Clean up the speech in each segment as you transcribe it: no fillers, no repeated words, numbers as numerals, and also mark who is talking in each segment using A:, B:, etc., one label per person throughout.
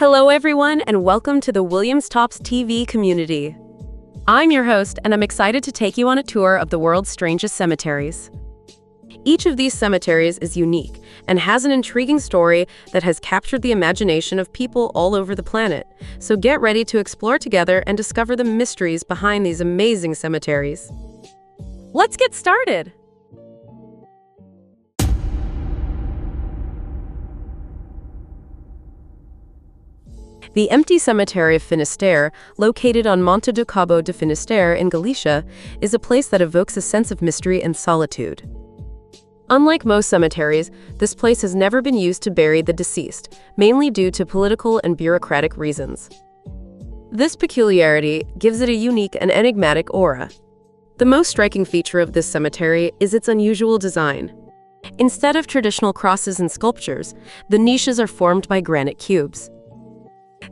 A: Hello everyone and welcome to the WilliamTopsTV community. I'm your host and I'm excited to take you on a tour of the world's strangest cemeteries. Each of these cemeteries is unique and has an intriguing story that has captured the imagination of people all over the planet. So get ready to explore together and discover the mysteries behind these amazing cemeteries. Let's get started! The empty cemetery of Fisterra, located on Monte do Cabo de Finisterre in Galicia, is a place that evokes a sense of mystery and solitude. Unlike most cemeteries, this place has never been used to bury the deceased, mainly due to political and bureaucratic reasons. This peculiarity gives it a unique and enigmatic aura. The most striking feature of this cemetery is its unusual design. Instead of traditional crosses and sculptures, the niches are formed by granite cubes.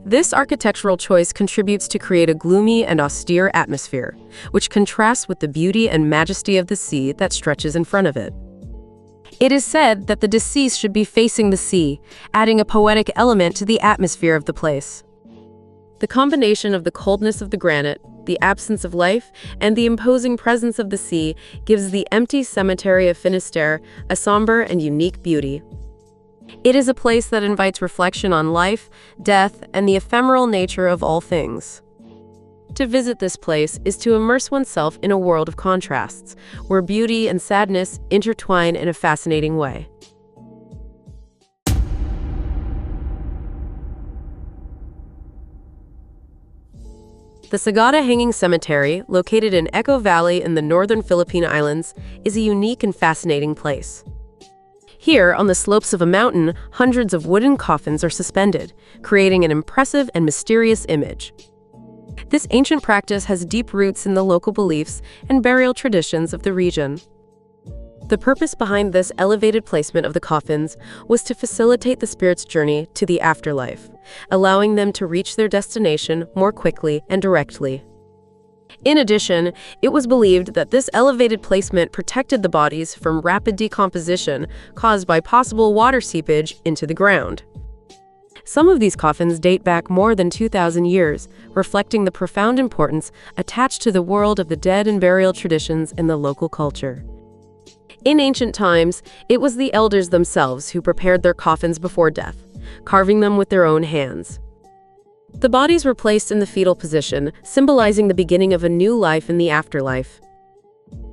A: This architectural choice contributes to create a gloomy and austere atmosphere, which contrasts with the beauty and majesty of the sea that stretches in front of it. It is said that the deceased should be facing the sea, adding a poetic element to the atmosphere of the place. The combination of the coldness of the granite, the absence of life, and the imposing presence of the sea gives the empty cemetery of Finisterre a somber and unique beauty. It is a place that invites reflection on life, death, and the ephemeral nature of all things. To visit this place is to immerse oneself in a world of contrasts, where beauty and sadness intertwine in a fascinating way. The Sagada Hanging Cemetery, located in Echo Valley in the northern Philippine Islands, is a unique and fascinating place. Here, on the slopes of a mountain, hundreds of wooden coffins are suspended, creating an impressive and mysterious image. This ancient practice has deep roots in the local beliefs and burial traditions of the region. The purpose behind this elevated placement of the coffins was to facilitate the spirit's journey to the afterlife, allowing them to reach their destination more quickly and directly. In addition, it was believed that this elevated placement protected the bodies from rapid decomposition caused by possible water seepage into the ground. Some of these coffins date back more than 2,000 years, reflecting the profound importance attached to the world of the dead and burial traditions in the local culture. In ancient times, it was the elders themselves who prepared their coffins before death, carving them with their own hands. The bodies were placed in the fetal position, symbolizing the beginning of a new life in the afterlife.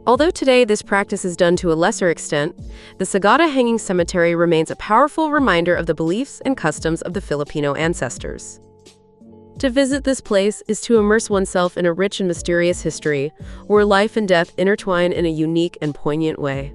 A: Although today this practice is done to a lesser extent, the Sagada Hanging Cemetery remains a powerful reminder of the beliefs and customs of the Filipino ancestors. To visit this place is to immerse oneself in a rich and mysterious history, where life and death intertwine in a unique and poignant way.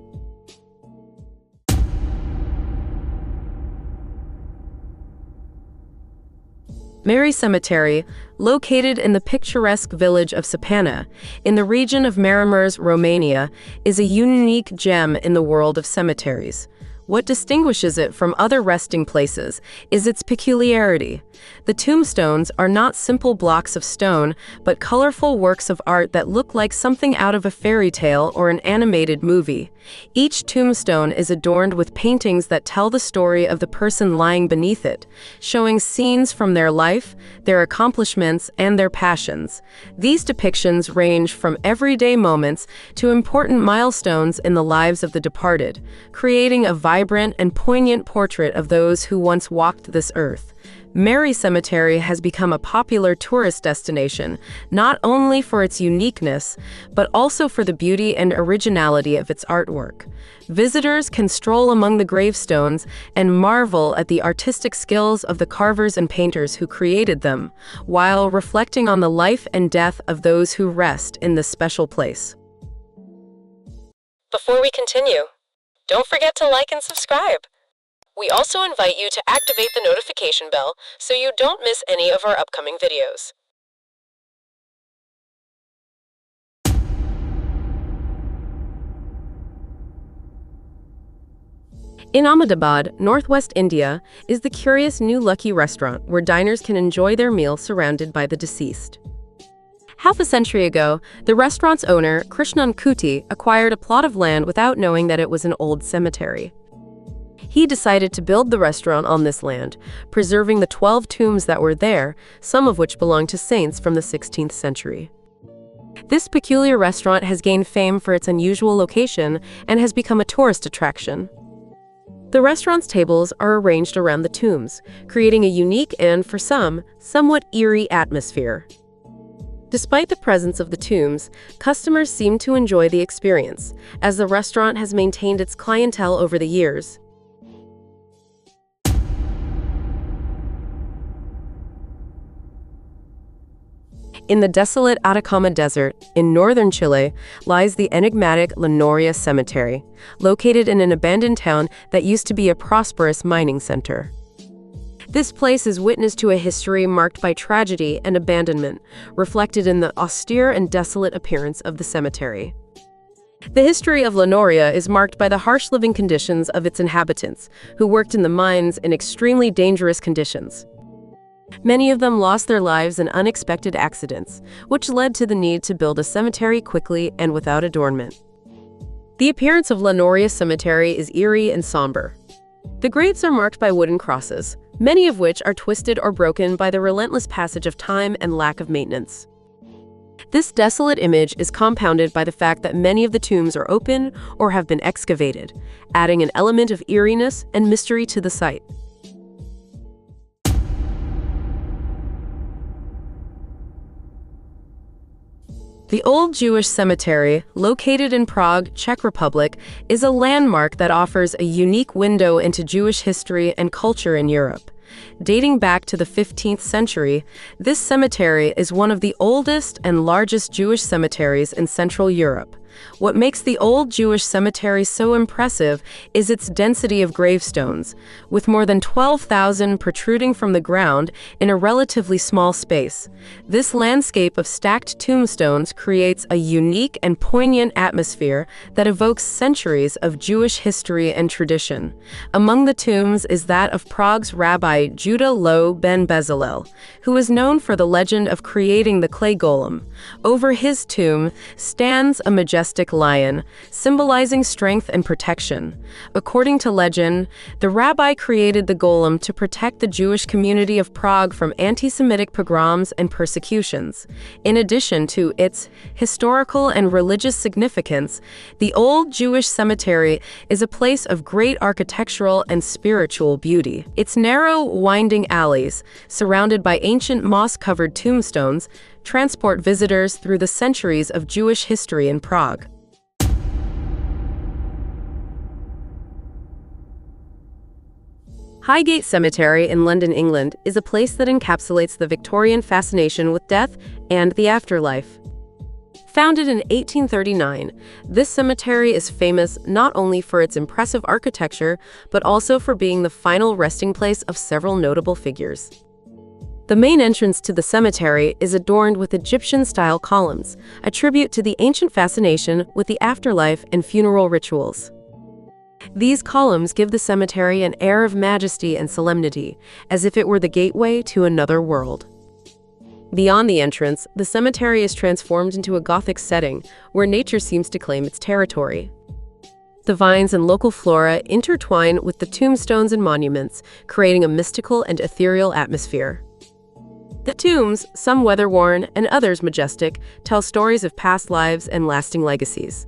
A: Mary Cemetery, located in the picturesque village of Sapantza, in the region of Maramureș, Romania, is a unique gem in the world of cemeteries. What distinguishes it from other resting places is its peculiarity. The tombstones are not simple blocks of stone, but colorful works of art that look like something out of a fairy tale or an animated movie. Each tombstone is adorned with paintings that tell the story of the person lying beneath it, showing scenes from their life, their accomplishments, and their passions. These depictions range from everyday moments to important milestones in the lives of the departed, creating a vibrant and poignant portrait of those who once walked this earth. Mary Cemetery has become a popular tourist destination, not only for its uniqueness, but also for the beauty and originality of its artwork. Visitors can stroll among the gravestones and marvel at the artistic skills of the carvers and painters who created them, while reflecting on the life and death of those who rest in this special place. Before we continue, don't forget to like and subscribe. We also invite you to activate the notification bell so you don't miss any of our upcoming videos. In Ahmedabad, northwest India, is the curious New Lucky restaurant where diners can enjoy their meal surrounded by the deceased. Half a century ago, the restaurant's owner, Krishnan Kuti, acquired a plot of land without knowing that it was an old cemetery. He decided to build the restaurant on this land, preserving the 12 tombs that were there, some of which belonged to saints from the 16th century. This peculiar restaurant has gained fame for its unusual location and has become a tourist attraction. The restaurant's tables are arranged around the tombs, creating a unique and, for some, somewhat eerie atmosphere. Despite the presence of the tombs, customers seem to enjoy the experience, as the restaurant has maintained its clientele over the years. In the desolate Atacama Desert, in northern Chile, lies the enigmatic Noria Cemetery, located in an abandoned town that used to be a prosperous mining center. This place is witness to a history marked by tragedy and abandonment, reflected in the austere and desolate appearance of the cemetery. The history of Noria is marked by the harsh living conditions of its inhabitants, who worked in the mines in extremely dangerous conditions. Many of them lost their lives in unexpected accidents, which led to the need to build a cemetery quickly and without adornment. The appearance of Noria Cemetery is eerie and somber. The graves are marked by wooden crosses, many of which are twisted or broken by the relentless passage of time and lack of maintenance. This desolate image is compounded by the fact that many of the tombs are open or have been excavated, adding an element of eeriness and mystery to the site. The Old Jewish Cemetery, located in Prague, Czech Republic, is a landmark that offers a unique window into Jewish history and culture in Europe. Dating back to the 15th century, this cemetery is one of the oldest and largest Jewish cemeteries in Central Europe. What makes the Old Jewish Cemetery so impressive is its density of gravestones, with more than 12,000 protruding from the ground in a relatively small space. This landscape of stacked tombstones creates a unique and poignant atmosphere that evokes centuries of Jewish history and tradition. Among the tombs is that of Prague's Rabbi Judah Loew ben Bezalel, who is known for the legend of creating the clay golem. Over his tomb stands a majestic lion, symbolizing strength and protection. According to legend, the rabbi created the golem to protect the Jewish community of Prague from anti-Semitic pogroms and persecutions. In addition to its historical and religious significance, the Old Jewish Cemetery is a place of great architectural and spiritual beauty. Its narrow, winding alleys, surrounded by ancient moss-covered tombstones, transport visitors through the centuries of Jewish history in Prague. Highgate Cemetery in London, England, is a place that encapsulates the Victorian fascination with death and the afterlife. Founded in 1839, this cemetery is famous not only for its impressive architecture, but also for being the final resting place of several notable figures. The main entrance to the cemetery is adorned with Egyptian-style columns, a tribute to the ancient fascination with the afterlife and funeral rituals. These columns give the cemetery an air of majesty and solemnity, as if it were the gateway to another world. Beyond the entrance, the cemetery is transformed into a Gothic setting, where nature seems to claim its territory. The vines and local flora intertwine with the tombstones and monuments, creating a mystical and ethereal atmosphere. The tombs, some weather-worn and others majestic, tell stories of past lives and lasting legacies.